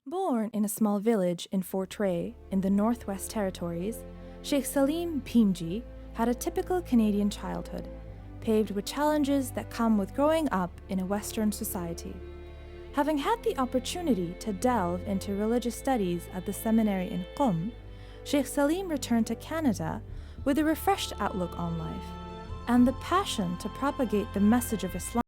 Born in a small village in Fort Ray in the Northwest Territories, Sheikh Saleem Bhimji had a typical Canadian childhood, paved with challenges that come with growing up in a Western society. Having had the opportunity to delve into religious studies at the seminary in Qom, Sheikh Saleem returned to Canada with a refreshed outlook on life and the passion to propagate the message of Islam.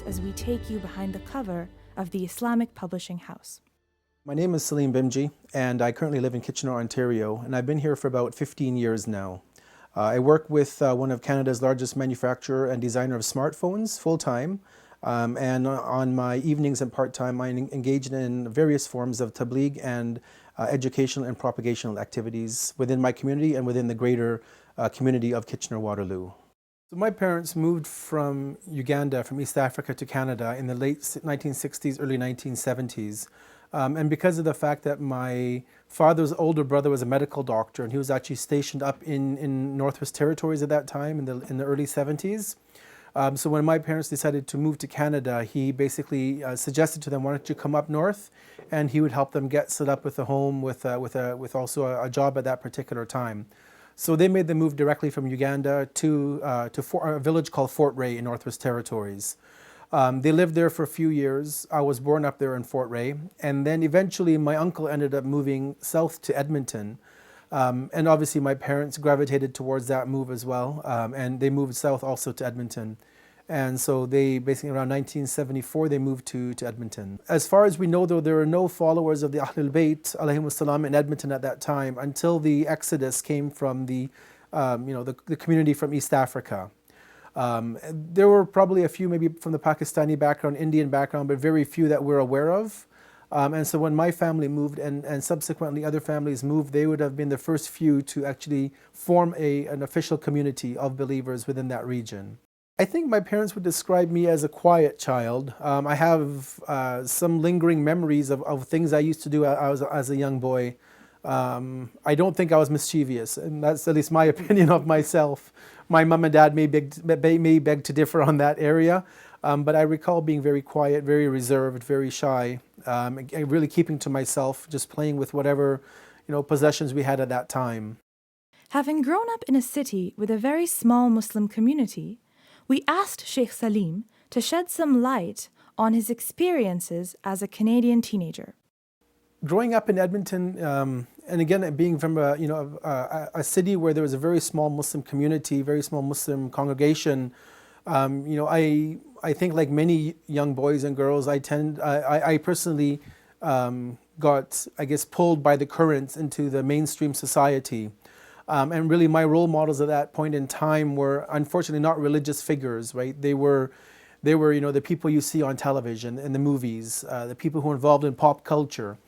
As we take you behind the cover of the Islamic Publishing House. My name is Celine Benjy, and I currently live in Kitchener, Ontario, and I've been here for about 15 years now. I work with one of Canada's largest manufacturer and designer of smartphones full-time, and on my evenings and part-time I engage in various forms of tabligh and educational and propagational activities within my community and within the greater community of Kitchener-Waterloo. So my parents moved from Uganda, from East Africa to Canada in the late 1960s, early 1970s. And because of the fact that my father's older brother was a medical doctor and he was actually stationed up in Northwest Territories at that time in the early 70s. So when my parents decided to move to Canada, he basically suggested to them, why don't you come up north, and he would help them get set up with a home with also a job at that particular time. So they made the move directly from Uganda to a village called Fort Ray in Northwest Territories. They lived there for a few years. I was born up there in Fort Ray. And then eventually my uncle ended up moving south to Edmonton. And obviously my parents gravitated towards that move as well. And they moved south also to Edmonton. And so they basically around 1974, they moved to Edmonton. As far as we know, though, there were no followers of the Ahlulbayt alayhimussalam in Edmonton at that time until the exodus came from the community from East Africa. There were probably a few maybe from the Pakistani background, Indian background, but very few that we're aware of. And so when my family moved and subsequently other families moved, they would have been the first few to actually form an official community of believers within that region. I think my parents would describe me as a quiet child. I have some lingering memories of things I used to do as a young boy. I don't think I was mischievous, and that's at least my opinion of myself. My mom and dad may beg to differ on that area, but I recall being very quiet, very reserved, very shy, really keeping to myself, just playing with whatever possessions we had at that time. Having grown up in a city with a very small Muslim community, we asked Sheikh Saleem to shed some light on his experiences as a Canadian teenager. Growing up in Edmonton, and again being from a city where there was a very small Muslim community, very small Muslim congregation, I think like many young boys and girls, I personally got, I guess, pulled by the currents into the mainstream society. And really my role models at that point in time were unfortunately not religious figures, right? They were the people you see on television, in the movies, the people who are involved in pop culture.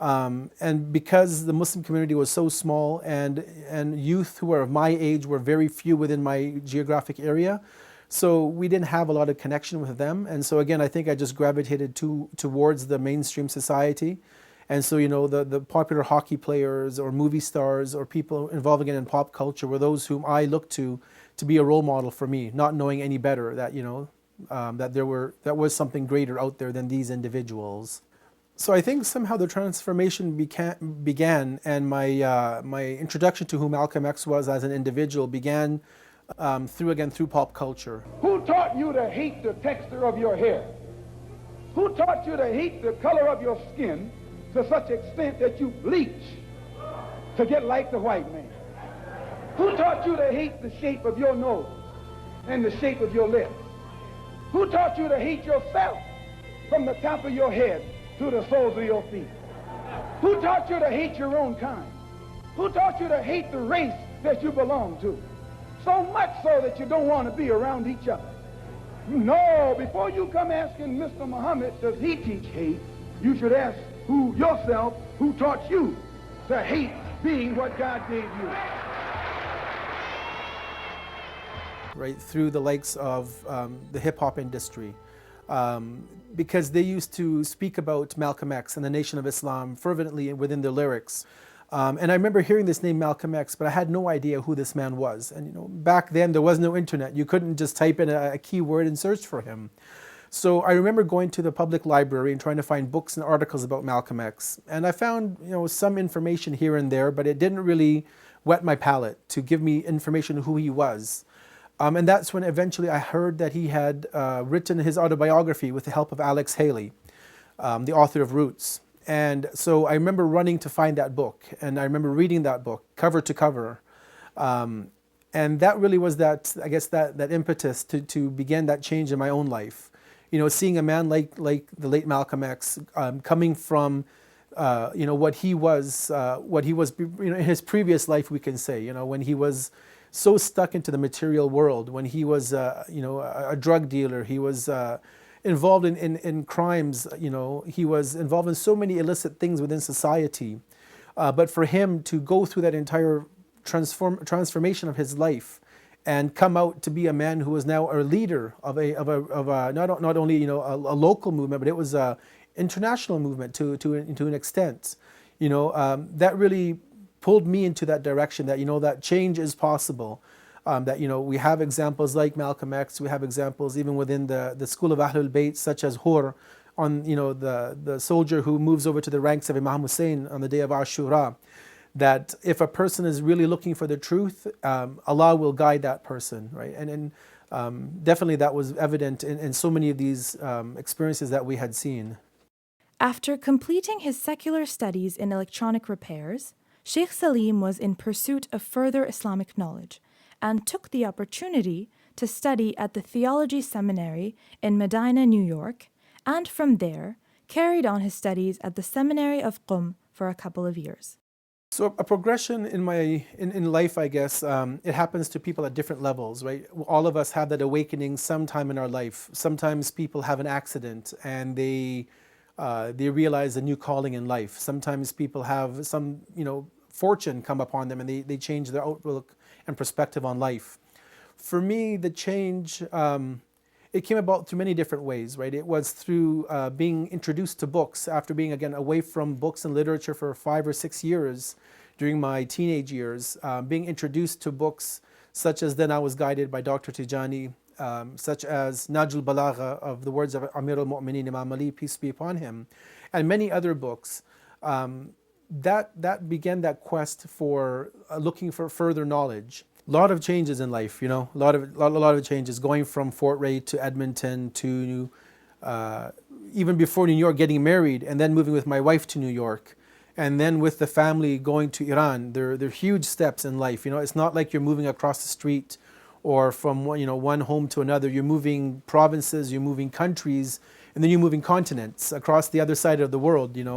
And because the Muslim community was so small and youth who were of my age were very few within my geographic area, so we didn't have a lot of connection with them. And so again, I think I just gravitated towards the mainstream society. And so, the popular hockey players or movie stars or people involved in pop culture were those whom I looked to be a role model for me, not knowing any better that, that was something greater out there than these individuals. So I think somehow the transformation began, and my introduction to who Malcolm X was as an individual began through pop culture. Who taught you to hate the texture of your hair? Who taught you to hate the color of your skin to such extent that you bleach to get like the white man? Who taught you to hate the shape of your nose and the shape of your lips? Who taught you to hate yourself from the top of your head to the soles of your feet? Who taught you to hate your own kind? Who taught you to hate the race that you belong to? So much so that you don't want to be around each other. No, before you come asking Mr. Muhammad, does he teach hate, you should ask, who taught you to hate being what God gave you. Right, through the likes of the hip-hop industry, because they used to speak about Malcolm X and the Nation of Islam fervently within their lyrics. And I remember hearing this name Malcolm X, but I had no idea who this man was. And back then there was no internet. You couldn't just type in a keyword and search for him. So I remember going to the public library and trying to find books and articles about Malcolm X. And I found some information here and there, but it didn't really whet my palate to give me information on who he was. And that's when eventually I heard that he had written his autobiography with the help of Alex Haley, the author of Roots. And so I remember running to find that book, and I remember reading that book cover to cover. And that really was that impetus to begin that change in my own life. Seeing a man like the late Malcolm X coming from what he was in his previous life, we can say, when he was so stuck into the material world, when he was a drug dealer, he was involved in crimes, he was involved in so many illicit things within society. But for him to go through that entire transformation of his life and come out to be a man who is now a leader of a not only a local movement, but it was a international movement to an extent. That really pulled me into that direction, that that change is possible. That we have examples like Malcolm X, we have examples even within the school of Ahlulbayt, such as Hur, on the soldier who moves over to the ranks of Imam Hussein on the day of Ashura. That if a person is really looking for the truth, Allah will guide that person, right? And definitely that was evident in so many of these experiences that we had seen. After completing his secular studies in electronic repairs, Sheikh Saleem was in pursuit of further Islamic knowledge and took the opportunity to study at the Theology Seminary in Medina, New York, and from there carried on his studies at the Seminary of Qum for a couple of years. So a progression in life, I guess, it happens to people at different levels, right? All of us have that awakening sometime in our life. Sometimes people have an accident and they realize a new calling in life. Sometimes people have some, fortune come upon them and they change their outlook and perspective on life. For me, the change, it came about through many different ways, right? It was through being introduced to books after being, again, away from books and literature for 5 or 6 years during my teenage years, being introduced to books such as Then I Was Guided by Dr. Tijani, such as Najul Balagha of the words of Amir al-Mu'mineen Imam Ali, peace be upon him, and many other books. That began that quest for looking for further knowledge. A lot of changes in life, a lot of changes, going from Fort Ray to Edmonton to even before New York, getting married, and then moving with my wife to New York, and then with the family going to Iran. They're huge steps in life. It's not like you're moving across the street or from one home to another. You're moving provinces, you're moving countries, and then you're moving continents across the other side of the world. It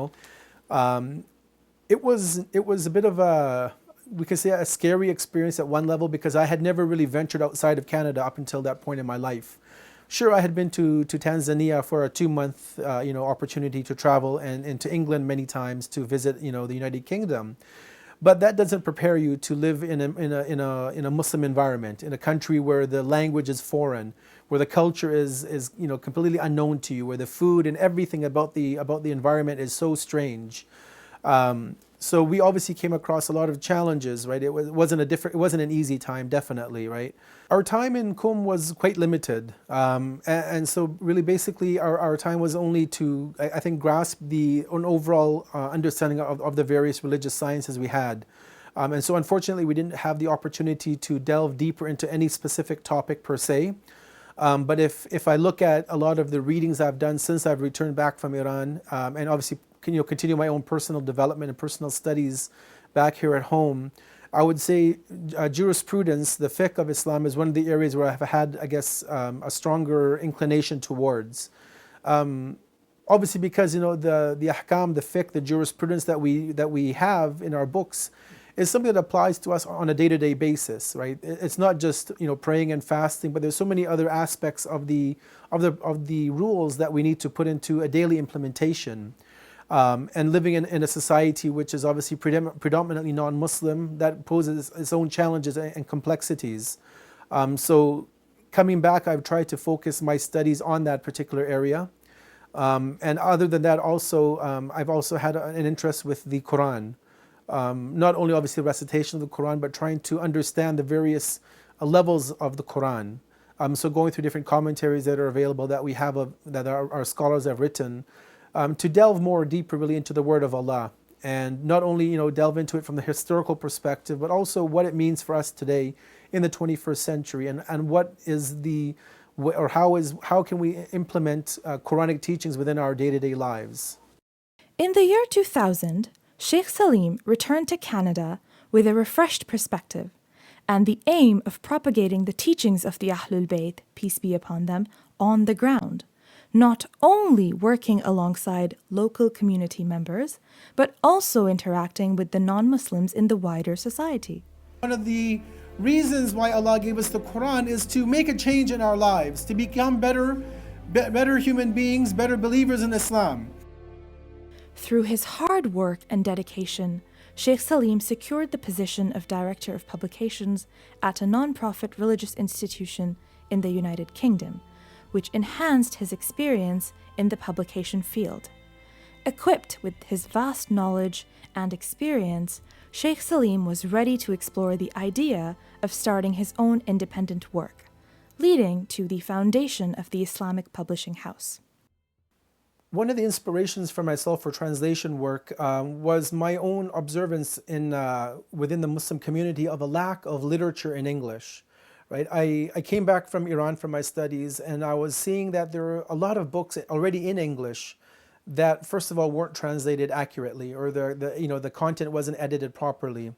was a bit of we could say a scary experience at one level, because I had never really ventured outside of Canada up until that point in my life. Sure, I had been to Tanzania for a 2-month opportunity to travel, and to England many times to visit the United Kingdom. But that doesn't prepare you to live in a Muslim environment, in a country where the language is foreign, where the culture is completely unknown to you, where the food and everything about the environment is so strange. So we obviously came across a lot of challenges, right? It wasn't an easy time, definitely, right? Our time in Qum was quite limited, and so really basically our time was only to, I think, grasp an overall understanding of the various religious sciences we had. And so unfortunately we didn't have the opportunity to delve deeper into any specific topic per se. But if I look at a lot of the readings I've done since I've returned back from Iran, and obviously continue my own personal development and personal studies back here at home, I would say jurisprudence, the fiqh of Islam, is one of the areas where I've had, I guess, a stronger inclination towards. Obviously because the ahkam, the fiqh, the jurisprudence that we have in our books is something that applies to us on a day-to-day basis, right? It's not just praying and fasting, but there's so many other aspects of the rules that we need to put into a daily implementation. and living in a society which is obviously predominantly non-Muslim, that poses its own challenges and complexities. So coming back, I've tried to focus my studies on that particular area. And other than that, also, I've also had an interest with the Quran. Not only obviously recitation of the Quran, but trying to understand the various levels of the Quran. So going through different commentaries that are available that we have, that our scholars have written, to delve more deeper really into the word of Allah. And not only, delve into it from the historical perspective, but also what it means for us today in the 21st century, and what is how can we implement Quranic teachings within our day-to-day lives. In the year 2000, Sheikh Saleem returned to Canada with a refreshed perspective and the aim of propagating the teachings of the Ahlulbayt, peace be upon them, on the ground, not only working alongside local community members, but also interacting with the non-Muslims in the wider society. One of the reasons why Allah gave us the Quran is to make a change in our lives, to become better human beings, better believers in Islam. Through his hard work and dedication, Sheikh Saleem secured the position of Director of Publications at a non-profit religious institution in the United Kingdom, which enhanced his experience in the publication field. Equipped with his vast knowledge and experience, Sheikh Saleem was ready to explore the idea of starting his own independent work, leading to the foundation of the Islamic Publishing House. One of the inspirations for myself for translation work was my own observance within the Muslim community of a lack of literature in English. Right? I came back from Iran for my studies, and I was seeing that there are a lot of books already in English that, first of all, weren't translated accurately, or the content wasn't edited properly.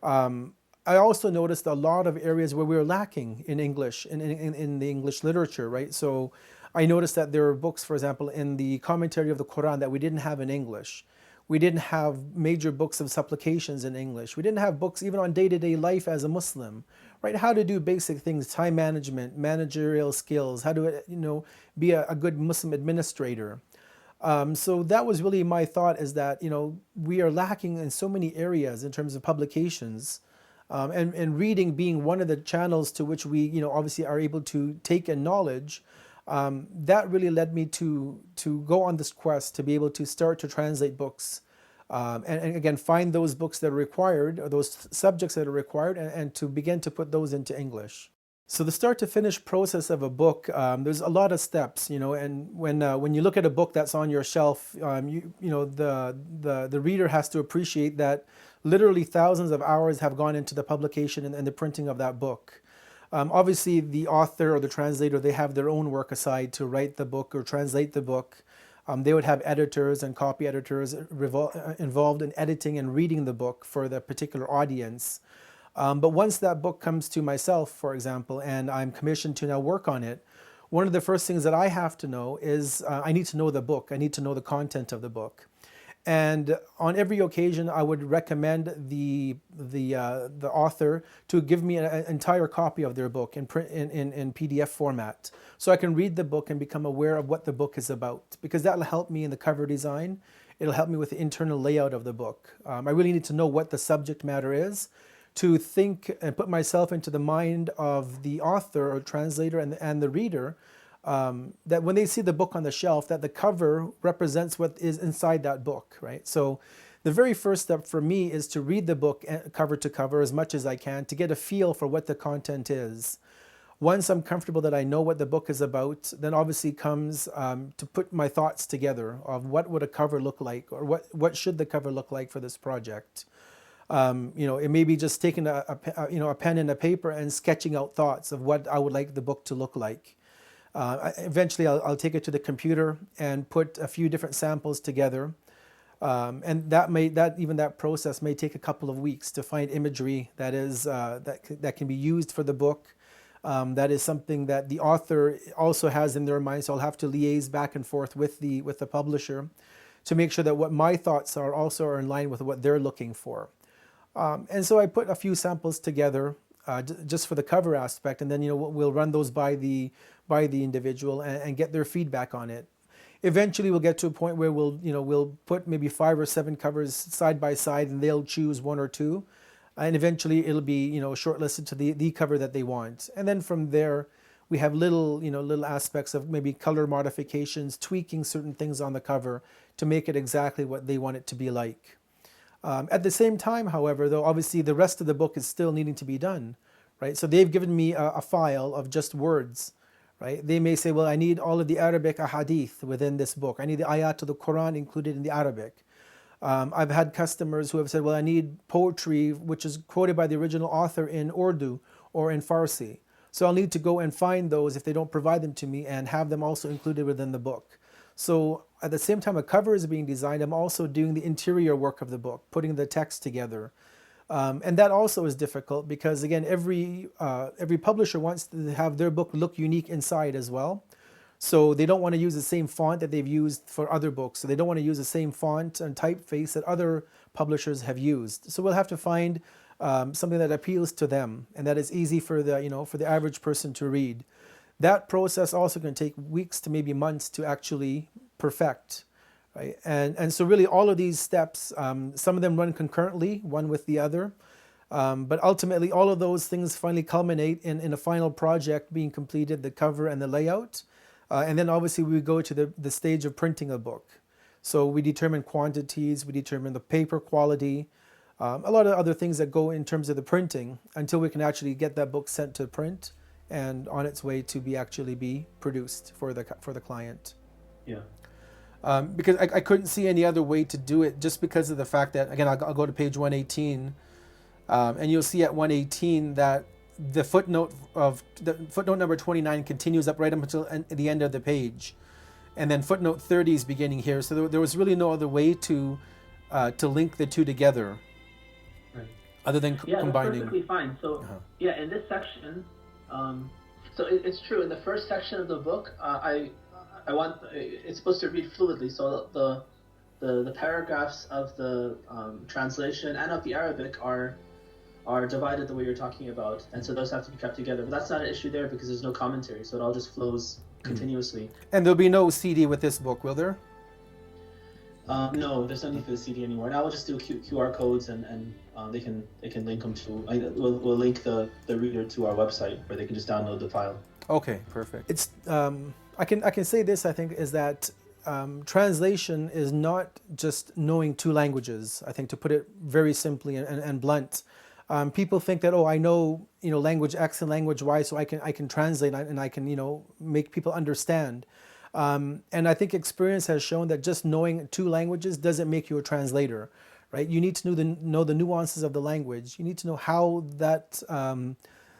I also noticed a lot of areas where we were lacking in English, in the English literature, right? So I noticed that there were books, for example, in the commentary of the Quran that we didn't have in English. We didn't have major books of supplications in English. We didn't have books even on day-to-day life as a Muslim, right? How to do basic things, time management, managerial skills, how to, be a good Muslim administrator. So that was really my thought, is that, we are lacking in so many areas in terms of publications, and reading being one of the channels to which we, obviously are able to take in knowledge. That really led me to go on this quest to be able to start to translate books, and again find those books that are required, or those subjects that are required, and to begin to put those into English. So the start to finish process of a book, there's a lot of steps, and when you look at a book that's on your shelf, the reader has to appreciate that literally thousands of hours have gone into the publication and the printing of that book. Obviously, the author or the translator, they have their own work aside to write the book or translate the book. They would have editors and copy editors involved in editing and reading the book for the particular audience. But once that book comes to myself, for example, and I'm commissioned to now work on it, one of the first things that I have to know is I need to know the book. I need to know the content of the book. And on every occasion, I would recommend the author to give me an entire copy of their book in PDF format, so I can read the book and become aware of what the book is about, because that will help me in the cover design. It'll help me with the internal layout of the book. I really need to know what the subject matter is, to think and put myself into the mind of the author or translator and the reader, that when they see the book on the shelf, that the cover represents what is inside that book, right? So the very first step for me is to read the book cover to cover as much as I can to get a feel for what the content is. Once I'm comfortable that I know what the book is about, then obviously comes to put my thoughts together of what would a cover look like, or what should the cover look like for this project. It may be just taking a pen and a paper and sketching out thoughts of what I would like the book to look like. Eventually, I'll take it to the computer and put a few different samples together, and that process may take a couple of weeks to find imagery that is that can be used for the book. That is something that the author also has in their mind, so I'll have to liaise back and forth with the publisher to make sure that what my thoughts are also are in line with what they're looking for. And so I put a few samples together just for the cover aspect, and then we'll run those by the individual and get their feedback on it. Eventually, we'll get to a point where we'll put maybe 5 or 7 covers side by side, and they'll choose 1 or 2, and eventually it'll be shortlisted to the cover that they want. And then from there, we have little aspects of maybe color modifications, tweaking certain things on the cover to make it exactly what they want it to be like. At the same time, however, though, obviously the rest of the book is still needing to be done, right? So they've given me a file of just words. Right? They may say, well, I need all of the Arabic ahadith within this book. I need the ayat of the Quran included in the Arabic. I've had customers who have said, well, I need poetry which is quoted by the original author in Urdu or in Farsi. So I'll need to go and find those if they don't provide them to me and have them also included within the book. So at the same time a cover is being designed, I'm also doing the interior work of the book, putting the text together. And that also is difficult because, again, every publisher wants to have their book look unique inside as well. So they don't want to use the same font that they've used for other books. So they don't want to use the same font and typeface that other publishers have used. So we'll have to find something that appeals to them and that is easy for the average person to read. That process also can take weeks to maybe months to actually perfect. Right? And so really all of these steps, some of them run concurrently, one with the other. But ultimately all of those things finally culminate in a final project being completed, the cover and the layout. And then obviously we go to the stage of printing a book. So we determine quantities, we determine the paper quality, a lot of other things that go in terms of the printing until we can actually get that book sent to print and on its way to actually be produced for the client. Yeah. Because I couldn't see any other way to do it just because of the fact that, again, I'll go to page 118, and you'll see at 118 that the footnote number 29 continues up right up until the end of the page. And then footnote 30 is beginning here. So there was really no other way to link the two together. Right. Other than combining. Yeah, that's perfectly fine. So, yeah, in this section, so it's true. In the first section of the book, I want it's supposed to read fluidly, so the paragraphs of the translation and of the Arabic are divided the way you're talking about, and so those have to be kept together. But that's not an issue there because there's no commentary, so it all just flows continuously. And there'll be no CD with this book, will there? No, there's no need for the CD anymore. Now we'll just do QR codes, and they can link them to. We'll link the reader to our website where they can just download the file. Okay, perfect. It's I can say this, I think, is that translation is not just knowing 2 languages. I think, to put it very simply and blunt, people think that, I know language X and language Y, so I can translate and I can make people understand. And I think experience has shown that just knowing 2 languages doesn't make you a translator, right? You need to know the nuances of the language. You need to know how that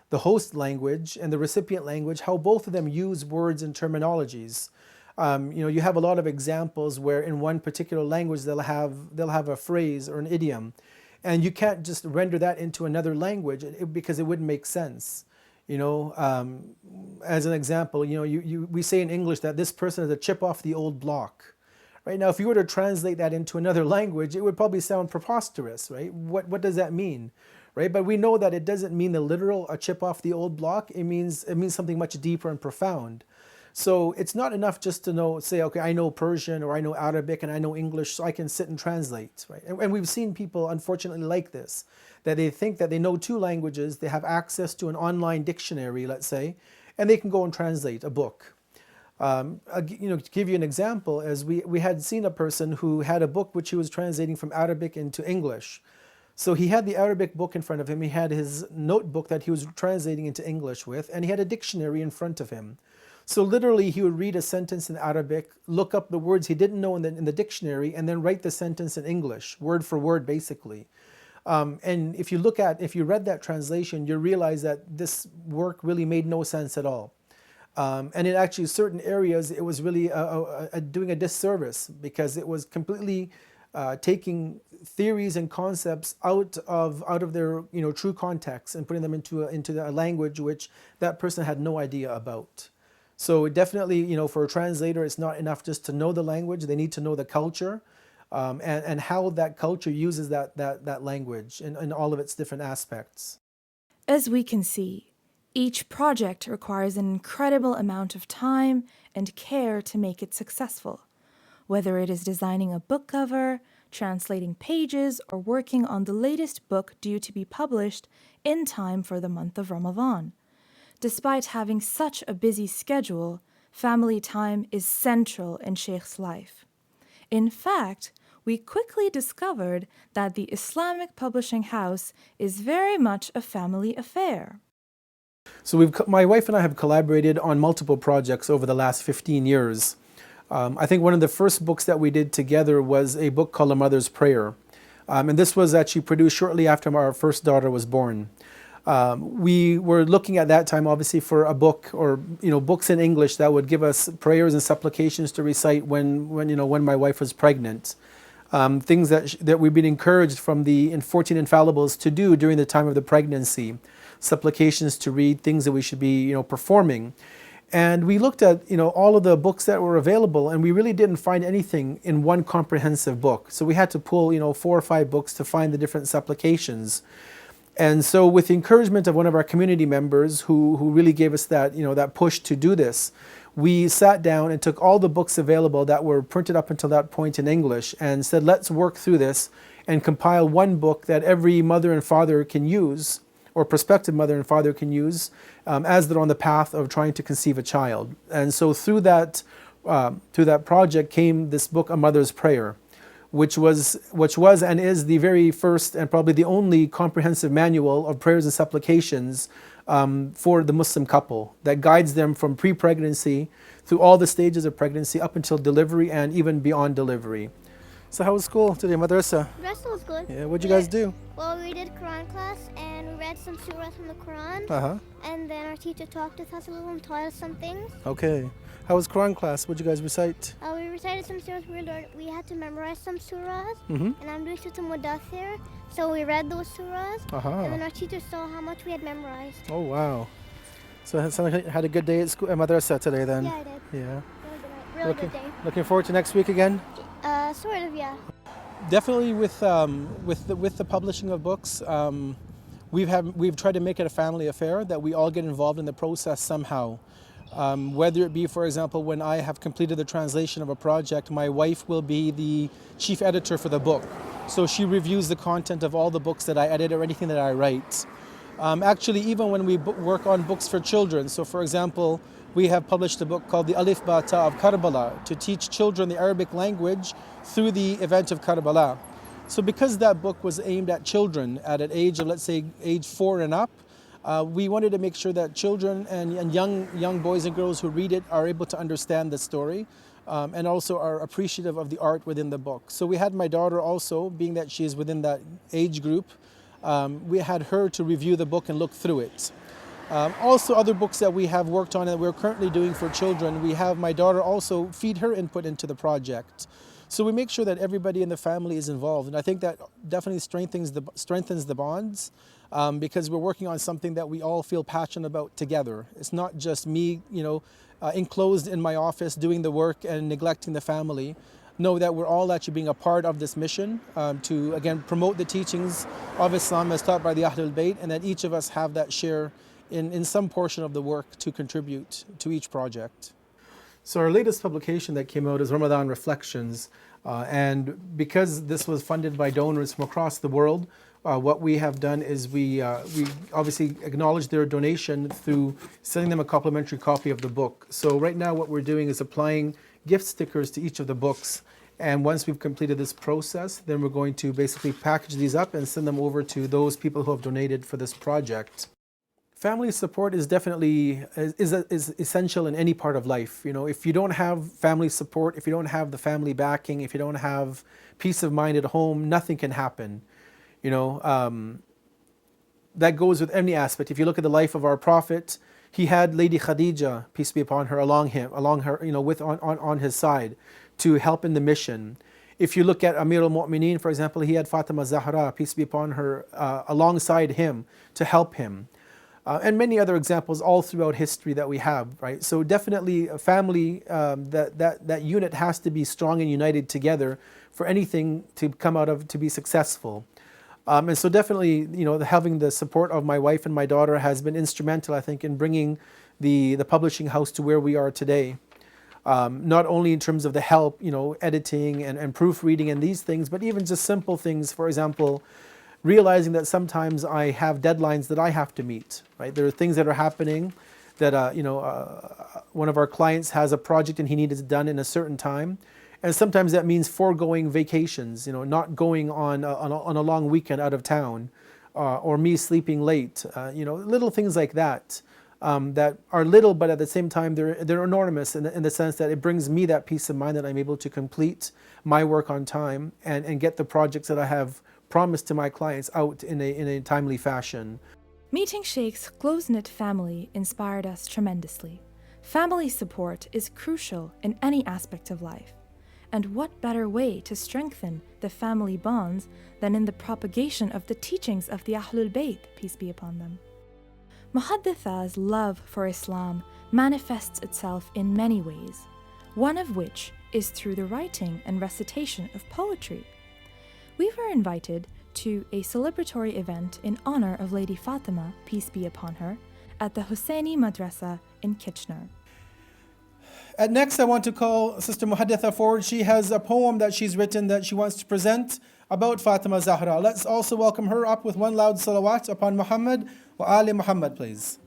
the host language and the recipient language, how both of them use words and terminologies. You have a lot of examples where in one particular language they'll have a phrase or an idiom, and you can't just render that into another language because it wouldn't make sense. As an example, we say in English that this person is a chip off the old block. Right now, if you were to translate that into another language, it would probably sound preposterous, right? What does that mean? Right? But we know that it doesn't mean the literal a chip off the old block. It means something much deeper and profound. So it's not enough just to say, okay, I know Persian or I know Arabic and I know English, so I can sit and translate. Right? And we've seen people, unfortunately, like this, that they think that they know 2 languages, they have access to an online dictionary, let's say, and they can go and translate a book. To give you an example, as we had seen a person who had a book which he was translating from Arabic into English. So he had the Arabic book in front of him, he had his notebook that he was translating into English with, and he had a dictionary in front of him. So literally he would read a sentence in Arabic, look up the words he didn't know in the dictionary, and then write the sentence in English, word for word basically. And if you read that translation, you realize that this work really made no sense at all. And in actually certain areas, it was really doing a disservice because it was completely taking theories and concepts out of their true context and putting them into a language which that person had no idea about. So definitely, for a translator, it's not enough just to know the language. They need to know the culture and how that culture uses that language in all of its different aspects. As we can see, Each project requires an incredible amount of time and care to make it successful, whether it is designing a book cover, translating pages, or working on the latest book due to be published in time for the month of Ramadan. Despite having such a busy schedule, family time is central in Sheikh's life. In fact, we quickly discovered that the Islamic Publishing House is very much a family affair. So my wife and I have collaborated on multiple projects over the last 15 years. I think one of the first books that we did together was a book called A Mother's Prayer. And this was actually produced shortly after our first daughter was born. We were looking at that time, obviously, for a book or books in English that would give us prayers and supplications to recite when my wife was pregnant. Things that we've been encouraged from the 14 Infallibles to do during the time of the pregnancy. Supplications to read, things that we should be performing. And we looked at all of the books that were available, and we really didn't find anything in one comprehensive book. So we had to pull 4 or 5 books to find the different supplications. And so with the encouragement of one of our community members who really gave us that that push to do this, we sat down and took all the books available that were printed up until that point in English and said, let's work through this and compile one book that every mother and father can use, or prospective mother and father can use, as they're on the path of trying to conceive a child. And so through that project came this book, A Mother's Prayer, which was and is the very first and probably the only comprehensive manual of prayers and supplications for the Muslim couple that guides them from pre-pregnancy through all the stages of pregnancy up until delivery and even beyond delivery. So how was school today, madrasa? Madrasa was good. Yeah, what'd you guys do? Well, we did Quran class and we read some surahs from the Quran. Uh-huh. And then our teacher talked with us a little and taught us some things. Okay. How was Quran class? What'd you guys recite? We recited some surahs. We had to memorize some surahs. Mm-hmm. And I'm doing Surah Mudathir. So we read those surahs. Uh-huh. And then our teacher saw how much we had memorized. Oh, wow. So it sounded like you had a good day at school, at madrasa today then? Yeah, I did. Yeah. Really good day. Looking forward to next week again? Sort of, yeah. Definitely with the publishing of books, we've tried to make it a family affair, that we all get involved in the process somehow. Whether it be, for example, when I have completed the translation of a project, my wife will be the chief editor for the book. So she reviews the content of all the books that I edit or anything that I write. Actually, even when we work on books for children, so for example, we have published a book called the Ahlulbayt of Karbala to teach children the Arabic language through the event of Karbala. So because that book was aimed at children at an age of, let's say, age 4 and up, we wanted to make sure that children and young boys and girls who read it are able to understand the story and also are appreciative of the art within the book. So we had my daughter also, being that she is within that age group, we had her to review the book and look through it. Also other books that we have worked on and that we're currently doing for children, we have my daughter also feed her input into the project. So we make sure that everybody in the family is involved, and I think that definitely strengthens the bonds because we're working on something that we all feel passionate about together. It's not just me, enclosed in my office doing the work and neglecting the family. Know that we're all actually being a part of this mission to, again, promote the teachings of Islam as taught by the Ahlulbayt, and that each of us have that share in some portion of the work to contribute to each project. So our latest publication that came out is Ramadan Reflections, and because this was funded by donors from across the world, what we have done is we obviously acknowledge their donation through sending them a complimentary copy of the book. So right now what we're doing is applying gift stickers to each of the books, and once we've completed this process, then we're going to basically package these up and send them over to those people who have donated for this project. Family support is definitely is essential in any part of life. If you don't have family support, if you don't have the family backing, if you don't have peace of mind at home, nothing can happen. That goes with any aspect. If you look at the life of our Prophet, he had Lady Khadija, peace be upon her, on his side to help in the mission. If you look at Amir al-Mu'mineen, for example, he had Fatima Zahra, peace be upon her, alongside him to help him. And many other examples all throughout history that we have, right? So definitely a family, that unit has to be strong and united together for anything to come out of to be successful. And so definitely, having the support of my wife and my daughter has been instrumental, I think, in bringing the publishing house to where we are today. Not only in terms of the help, editing and proofreading and these things, but even just simple things. For example, realizing that sometimes I have deadlines that I have to meet, right? There are things that are happening that, one of our clients has a project and he needs it done in a certain time. And sometimes that means foregoing vacations, not going on a long weekend out of town, or me sleeping late, little things like that. That are little, but at the same time they're enormous in the sense that it brings me that peace of mind that I'm able to complete my work on time and get the projects that I have promised to my clients out in a timely fashion. Meeting Sheikh's close-knit family inspired us tremendously. Family support is crucial in any aspect of life. And what better way to strengthen the family bonds than in the propagation of the teachings of the Ahlulbayt, peace be upon them. Muhadditha's love for Islam manifests itself in many ways, one of which is through the writing and recitation of poetry. We were invited to a celebratory event in honor of Lady Fatima, peace be upon her, at the Husseini Madrasa in Kitchener. Next, I want to call Sister Muhadditha forward. She has a poem that she's written that she wants to present about Fatima Zahra. Let's also welcome her up with one loud salawat upon Muhammad wa Ali Muhammad, please.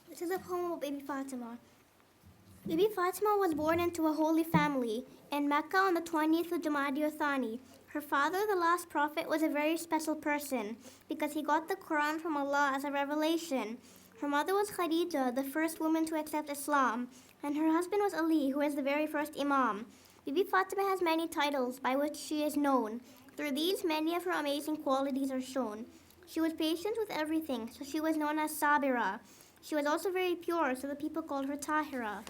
This is a poem about Baby Fatima. Baby Fatima was born into a holy family in Mecca on the 20th of Jamadi Thani. Her father, the last prophet, was a very special person because he got the Quran from Allah as a revelation. Her mother was Khadija, the first woman to accept Islam, and her husband was Ali, who is the very first Imam. Bibi Fatima has many titles by which she is known. Through these, many of her amazing qualities are shown. She was patient with everything, so she was known as Sabira. She was also very pure, so the people called her Tahira.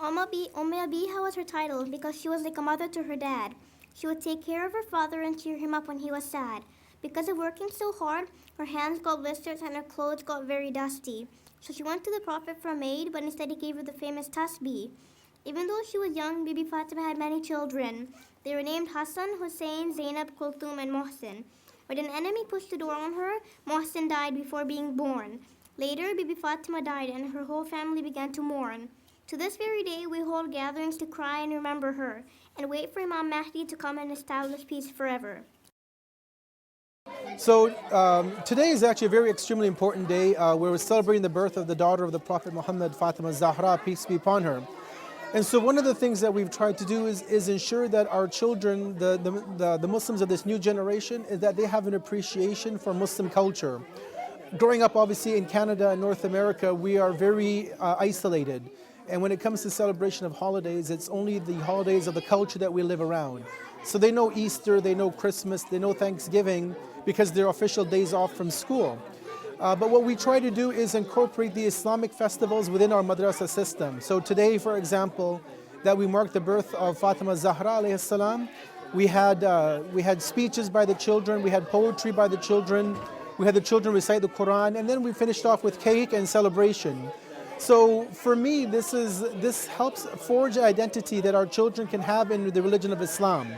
Abiha was her title because she was like a mother to her dad. She would take care of her father and cheer him up when he was sad. Because of working so hard, her hands got blisters and her clothes got very dusty. So she went to the Prophet for a maid, but instead he gave her the famous tasbih. Even though she was young, Bibi Fatima had many children. They were named Hassan, Hussein, Zainab, Kulthum, and Mohsin. When an enemy pushed the door on her, Mohsin died before being born. Later, Bibi Fatima died and her whole family began to mourn. To this very day, we hold gatherings to cry and remember her, and wait for Imam Mahdi to come and establish peace forever. So today is actually a very extremely important day where we're celebrating the birth of the daughter of the Prophet Muhammad, Fatima Zahra, peace be upon her. And so one of the things that we've tried to do is ensure that our children, the Muslims of this new generation, is that they have an appreciation for Muslim culture. Growing up obviously in Canada and North America, we are very isolated. And when it comes to celebration of holidays, it's only the holidays of the culture that we live around. So they know Easter, they know Christmas, they know Thanksgiving because they're official days off from school. But what we try to do is incorporate the Islamic festivals within our madrasa system. So today, for example, that we mark the birth of Fatima Zahra alayhi salam, we had speeches by the children, we had poetry by the children, we had the children recite the Quran, and then we finished off with cake and celebration. So for me, this helps forge an identity that our children can have in the religion of Islam.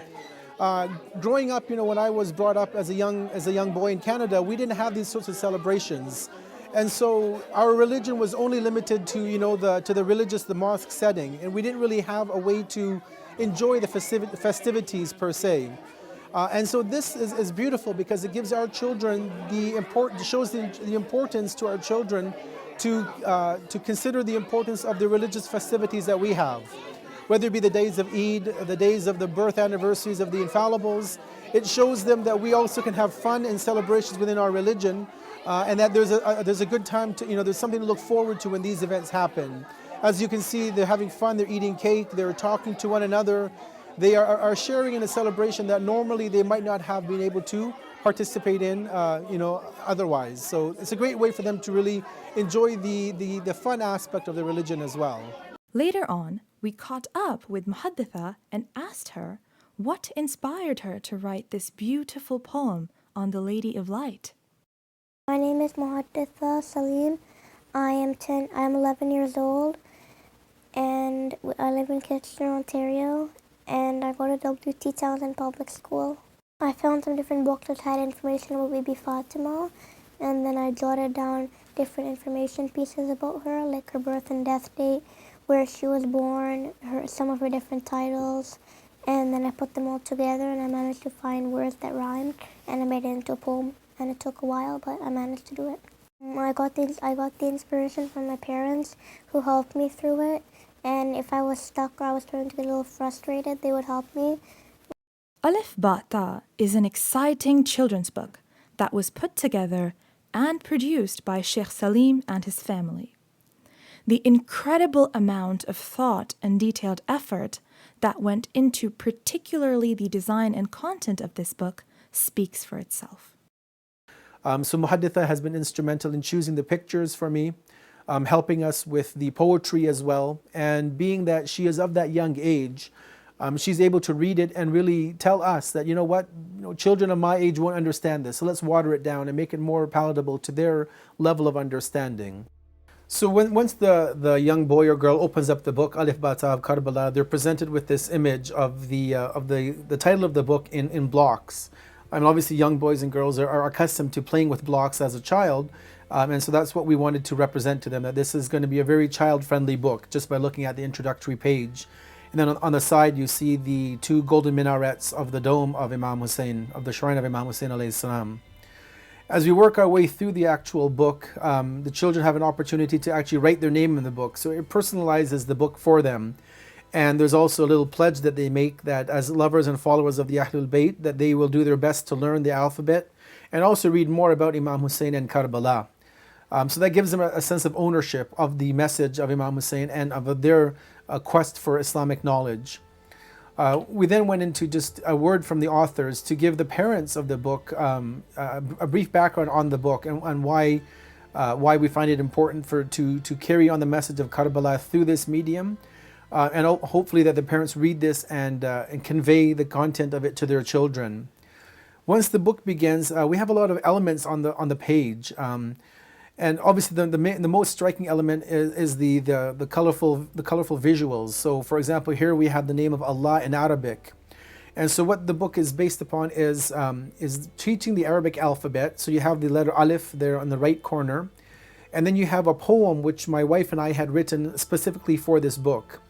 Growing up, when I was brought up as a young boy in Canada, we didn't have these sorts of celebrations, and so our religion was only limited to the mosque setting, and we didn't really have a way to enjoy the festivities per se. And so this is beautiful because it gives our children shows the importance to our children to consider the importance of the religious festivities that we have. Whether it be the days of Eid, the days of the birth anniversaries of the infallibles, it shows them that we also can have fun and celebrations within our religion, and that there's a good time to, there's something to look forward to when these events happen. As you can see, they're having fun, they're eating cake, they're talking to one another, they are sharing in a celebration that normally they might not have been able to participate in, otherwise. So it's a great way for them to really enjoy the fun aspect of the religion as well. Later on, we caught up with Muhadditha and asked her what inspired her to write this beautiful poem on the Lady of Light. My name is Muhadditha Saleem I'm 11 years old, and I live in Kitchener, Ontario, and I go to WT Townsend Public School. I found some different books which had information about Bibi Fatima, and then I jotted down different information pieces about her, like her birth and death date, where she was born, some of her different titles, and then I put them all together and I managed to find words that rhymed, and I made it into a poem, and it took a while, but I managed to do it. I got the inspiration from my parents, who helped me through it, and if I was stuck or I was starting to get a little frustrated, they would help me. Ahlulbayt is an exciting children's book that was put together and produced by Sheikh Saleem and his family. The incredible amount of thought and detailed effort that went into particularly the design and content of this book speaks for itself. So Muhadditha has been instrumental in choosing the pictures for me, helping us with the poetry as well, and being that she is of that young age, she's able to read it and really tell us that, you know what, children of my age won't understand this, so let's water it down and make it more palatable to their level of understanding. So once the young boy or girl opens up the book, Ahlulbayt of Karbala, they're presented with this image of the title of the book in blocks. I mean, obviously young boys and girls are accustomed to playing with blocks as a child, and so that's what we wanted to represent to them, that this is going to be a very child-friendly book just by looking at the introductory page. And then on the side you see the two golden minarets of the dome of Imam Hussein, of the shrine of Imam Hussein alayhi salam. As we work our way through the actual book, the children have an opportunity to actually write their name in the book, so it personalizes the book for them. And there's also a little pledge that they make that as lovers and followers of the Ahlulbayt, that they will do their best to learn the alphabet and also read more about Imam Hussein and Karbala. So that gives them a sense of ownership of the message of Imam Hussein and of their quest for Islamic knowledge. We then went into just a word from the authors to give the parents of the book a brief background on the book and why we find it important to carry on the message of Karbala through this medium. And hopefully that the parents read this and convey the content of it to their children. Once the book begins, we have a lot of elements on the page, and obviously the most striking element is the colorful visuals. So, for example, here we have the name of Allah in Arabic, and so what the book is based upon is teaching the Arabic alphabet. So you have the letter Alif there on the right corner, and then you have a poem which my wife and I had written specifically for this book,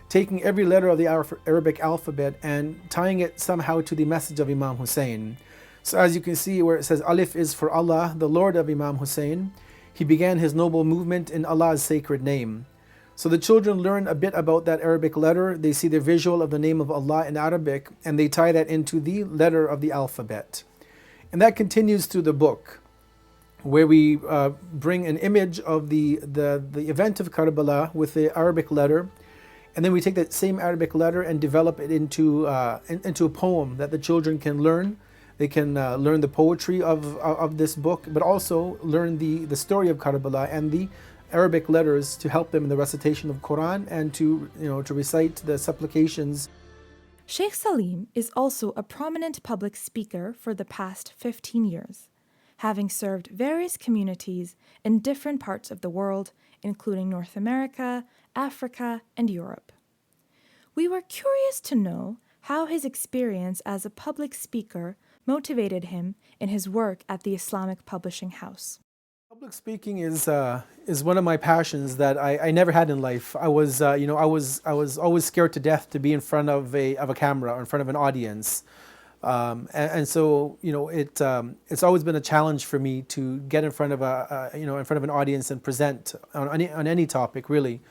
taking every letter of the Arabic alphabet and tying it somehow to the message of Imam Hussein. So as you can see where it says Alif is for Allah, the Lord of Imam Hussein. He began his noble movement in Allah's sacred name. So the children learn a bit about that Arabic letter. They see the visual of the name of Allah in Arabic and they tie that into the letter of the alphabet. And that continues through the book, where we bring an image of the event of Karbala with the Arabic letter. And then we take that same Arabic letter and develop it into a poem that the children can learn. They can learn the poetry of this book, but also learn the story of Karbala and the Arabic letters to help them in the recitation of Quran and to recite the supplications. Sheikh Saleem is also a prominent public speaker for the past 15 years, having served various communities in different parts of the world, including North America, Africa, and Europe. We were curious to know how his experience as a public speaker motivated him in his work at the Islamic Publishing House. Public speaking is one of my passions that I never had in life. I was always scared to death to be in front of a camera or in front of an audience, and so it's always been a challenge for me to get in front of an audience and present on any topic really.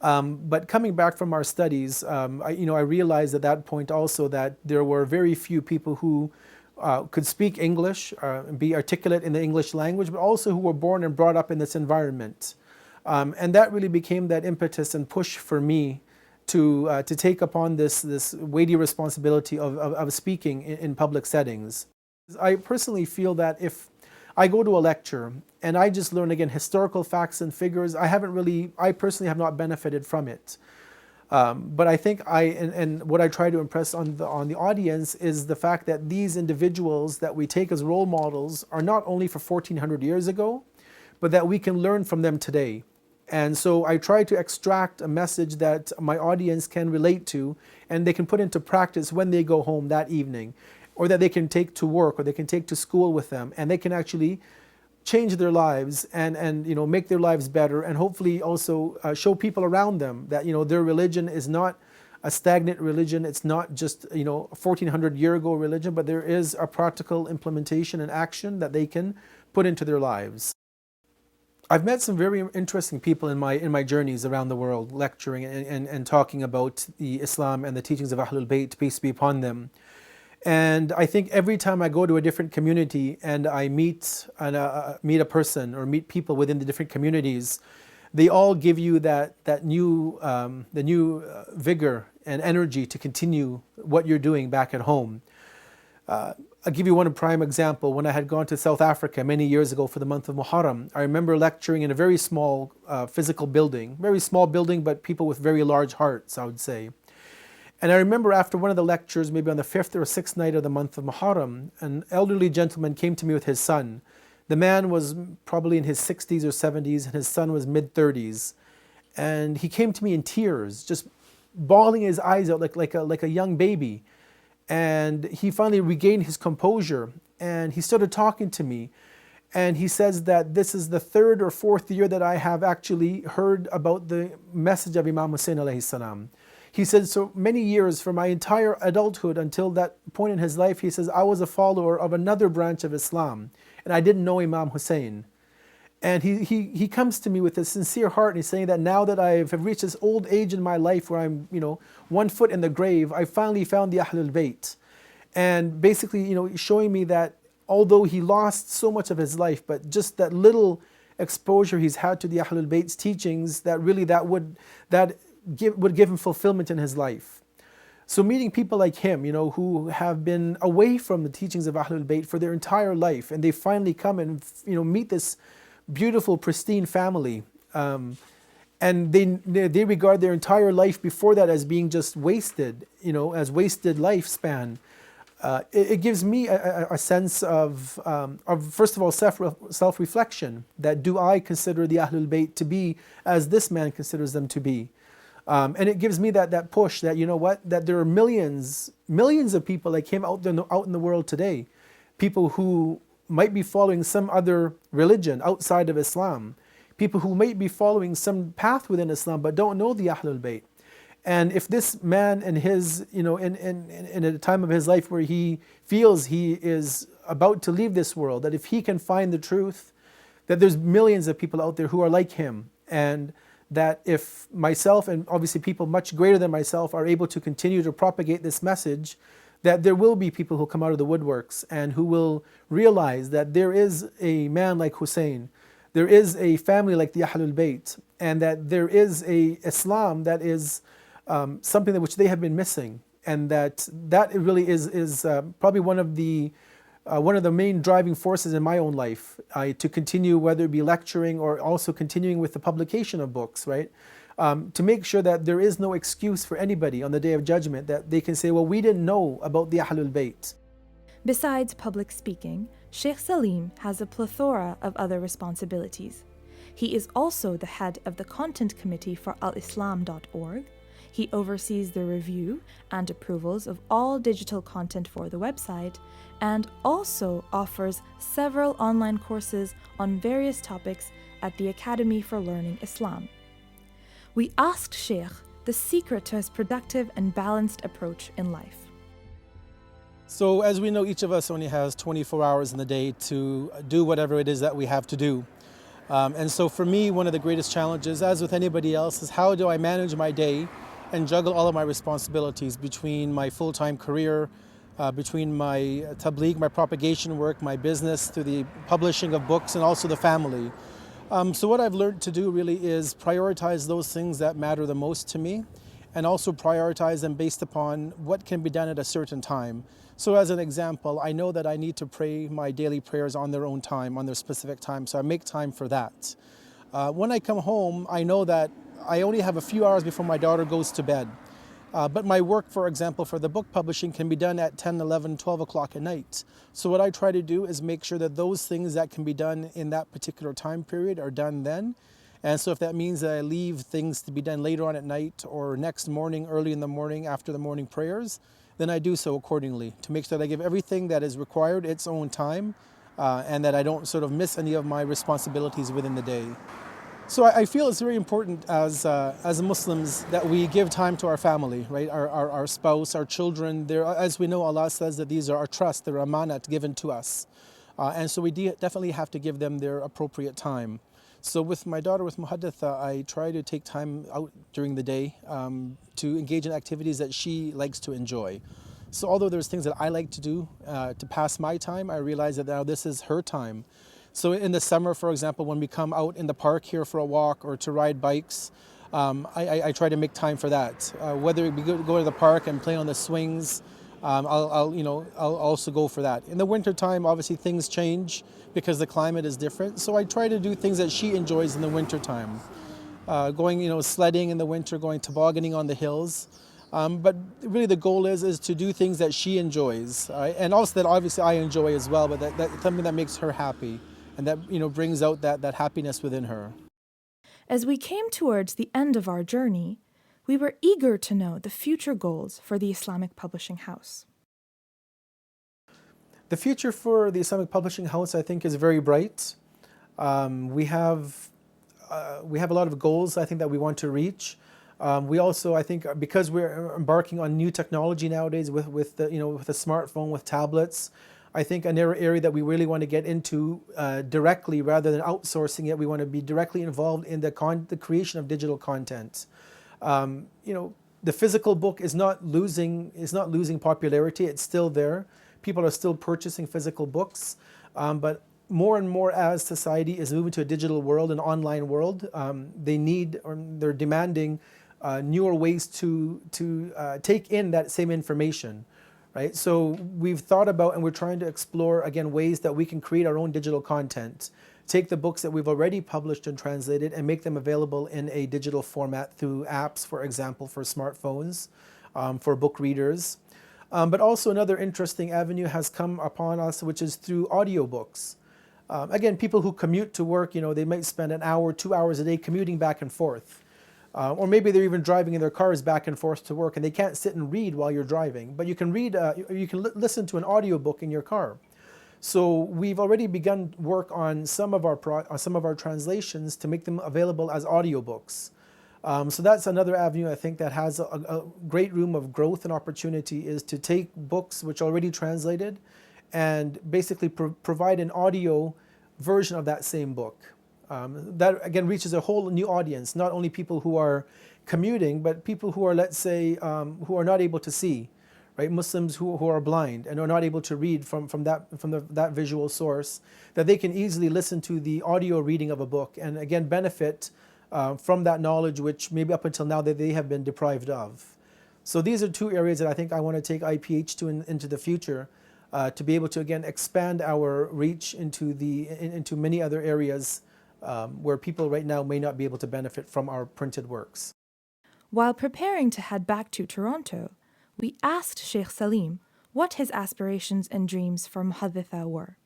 But coming back from our studies, I realized at that point also that there were very few people who could speak English, be articulate in the English language, but also who were born and brought up in this environment. And that really became that impetus and push for me to take upon this weighty responsibility of speaking in public settings. I personally feel that if I go to a lecture and I just learn again historical facts and figures, I personally have not benefited from it. But I think and what I try to impress on the audience is the fact that these individuals that we take as role models are not only for 1400 years ago, but that we can learn from them today. And so I try to extract a message that my audience can relate to and they can put into practice when they go home that evening, or that they can take to work or they can take to school with them, and they can actually change their lives and make their lives better, and hopefully also show people around them that their religion is not a stagnant religion. It's not just a 1400-year ago religion, but there is a practical implementation and action that they can put into their lives. I've met some very interesting people in my journeys around the world, lecturing and talking about the Islam and the teachings of Ahlulbayt, peace be upon them. And I think every time I go to a different community and I meet a person or meet people within the different communities, they all give you the new vigor and energy to continue what you're doing back at home. I'll give you one prime example. When I had gone to South Africa many years ago for the month of Muharram, I remember lecturing in a very small physical building, very small building, but people with very large hearts, I would say. And I remember after one of the lectures, maybe on the 5th or 6th night of the month of Muharram, an elderly gentleman came to me with his son. The man was probably in his 60s or 70s, and his son was mid-30s. And he came to me in tears, just bawling his eyes out like a young baby. And he finally regained his composure, and he started talking to me. And he says that this is the 3rd or 4th year that I have actually heard about the message of Imam Hussein alayhi salam. He said, so many years, for my entire adulthood until that point in his life, he says, I was a follower of another branch of Islam, and I didn't know Imam Hussein. And he comes to me with a sincere heart, and he's saying that now that I have reached this old age in my life where I'm, one foot in the grave, I finally found the Ahlulbayt. And basically, showing me that although he lost so much of his life, but just that little exposure he's had to the Ahlulbayt's teachings, that really would give him fulfillment in his life. So meeting people like him, who have been away from the teachings of Ahlulbayt for their entire life, and they finally come and meet this beautiful, pristine family, and they regard their entire life before that as being just wasted, as wasted lifespan. It gives me a sense of first of all, self-reflection, that do I consider the Ahlulbayt to be as this man considers them to be? And it gives me that push that, that there are millions of people like him out in the world today. People who might be following some other religion outside of Islam. People who might be following some path within Islam but don't know the Ahlulbayt. And if this man in his, in a time of his life where he feels he is about to leave this world, that if he can find the truth, that there's millions of people out there who are like him, and that if myself and obviously people much greater than myself are able to continue to propagate this message, that there will be people who come out of the woodworks and who will realize that there is a man like Hussein, there is a family like the Ahlulbayt, and that there is a Islam that is something that which they have been missing, and that really is probably one of the main driving forces in my own life to continue, whether it be lecturing or also continuing with the publication of books, right? To make sure that there is no excuse for anybody on the Day of Judgment, that they can say, well, we didn't know about the Ahlulbayt. Besides public speaking, Sheikh Saleem has a plethora of other responsibilities. He is also the head of the content committee for alislam.org. He oversees the review and approvals of all digital content for the website, and also offers several online courses on various topics at the Academy for Learning Islam. We asked Sheikh the secret to his productive and balanced approach in life. So as we know, each of us only has 24 hours in the day to do whatever it is that we have to do. And so for me, one of the greatest challenges, as with anybody else, is how do I manage my day and juggle all of my responsibilities between my full-time career, between my tabligh, my propagation work, my business, through the publishing of books, and also the family. So what I've learned to do really is prioritize those things that matter the most to me, and also prioritize them based upon what can be done at a certain time. So as an example, I know that I need to pray my daily prayers on their own time, on their specific time, so I make time for that. When I come home, I know that I only have a few hours before my daughter goes to bed. But my work, for example, for the book publishing can be done at 10, 11, 12 o'clock at night. So what I try to do is make sure that those things that can be done in that particular time period are done then. And so if that means that I leave things to be done later on at night or next morning, early in the morning after the morning prayers, then I do so accordingly to make sure that I give everything that is required its own time and that I don't sort of miss any of my responsibilities within the day. So I feel it's very important as Muslims that we give time to our family, right? Our spouse, our children. As we know, Allah says that these are our trust, they're amanat given to us. And so we definitely have to give them their appropriate time. So with my daughter, with Muhadditha, I try to take time out during the day to engage in activities that she likes to enjoy. So although there's things that I like to do to pass my time, I realize that now this is her time. So in the summer, for example, when we come out in the park here for a walk or to ride bikes, I try to make time for that. Whether we go to the park and play on the swings, I'll also go for that. In the wintertime, obviously things change because the climate is different. So I try to do things that she enjoys in the wintertime. Going, sledding in the winter, going tobogganing on the hills. But really the goal is to do things that she enjoys. And also that obviously I enjoy as well, but that's something that makes her happy. And that brings out that happiness within her. As we came towards the end of our journey, we were eager to know the future goals for the Islamic Publishing House. The future for the Islamic Publishing House, I think, is very bright. We have a lot of goals, I think, that we want to reach. We also, I think, because we're embarking on new technology nowadays with the smartphone, with tablets, I think another area that we really want to get into directly rather than outsourcing it. We want to be directly involved in the creation of digital content. The physical book is not losing popularity. It's still there. People are still purchasing physical books, but more and more as society is moving to a digital world, an online world, they're demanding newer ways to take in that same information. Right? So we've thought about and we're trying to explore, again, ways that we can create our own digital content. Take the books that we've already published and translated and make them available in a digital format through apps, for example, for smartphones, for book readers. But also another interesting avenue has come upon us, which is through audiobooks. Again, people who commute to work, they might spend an hour, 2 hours a day commuting back and forth. Or maybe they're even driving in their cars back and forth to work and they can't sit and read while you're driving, but you can listen to an audiobook in your car. So we've already begun work on some of our translations to make them available as audiobooks. So that's another avenue I think that has a great room of growth and opportunity, is to take books which are already translated and basically provide an audio version of that same book. That again reaches a whole new audience, not only people who are commuting, but people who are, let's say, who are not able to see, right? Muslims who are blind and are not able to read from that visual source, that they can easily listen to the audio reading of a book and again benefit from that knowledge which maybe up until now that they have been deprived of. So these are two areas that I think I want to take IPH to into the future, to be able to again expand our reach into many other areas where people right now may not be able to benefit from our printed works. While preparing to head back to Toronto, we asked Sheikh Saleem what his aspirations and dreams for Muhadditha were.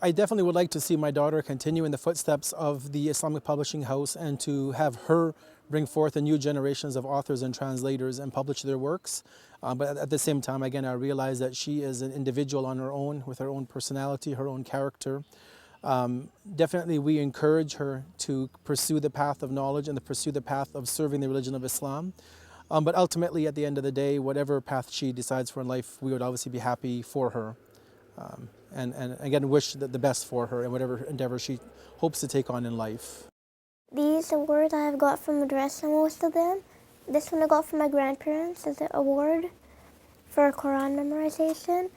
I definitely would like to see my daughter continue in the footsteps of the Islamic Publishing House and to have her bring forth a new generations of authors and translators and publish their works. But at the same time, again, I realize that she is an individual on her own with her own personality, her own character. Definitely we encourage her to pursue the path of knowledge and to pursue the path of serving the religion of Islam. But ultimately, at the end of the day, whatever path she decides for in life, we would obviously be happy for her. And again, wish the best for her in whatever endeavor she hopes to take on in life. These awards I have got from madrasa, most of them. This one I got from my grandparents as an award for Quran memorization.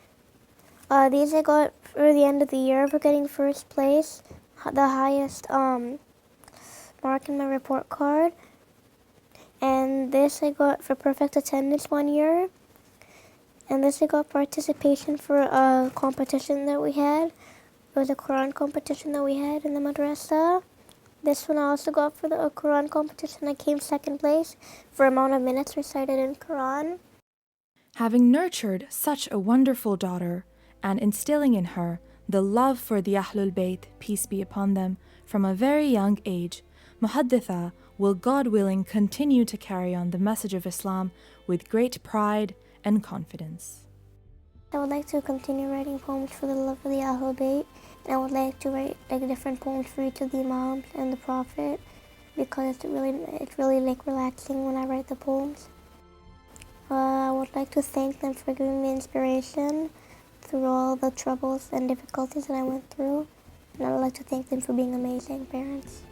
These I got for the end of the year for getting first place, the highest mark in my report card. And this I got for perfect attendance one year. And this I got participation for a competition that we had. It was a Quran competition that we had in the madrasa. This one I also got for the Quran competition. I came second place for amount of minutes recited in Quran. Having nurtured such a wonderful daughter and instilling in her the love for the Ahlulbayt, peace be upon them, from a very young age, Muhadditha will, God willing, continue to carry on the message of Islam with great pride and confidence. I would like to continue writing poems for the love of the Ahlulbayt, and I would like to write different poems for each of the Imams and the Prophet, because it's really relaxing when I write the poems. I would like to thank them for giving me inspiration through all the troubles and difficulties that I went through, and I would like to thank them for being amazing parents.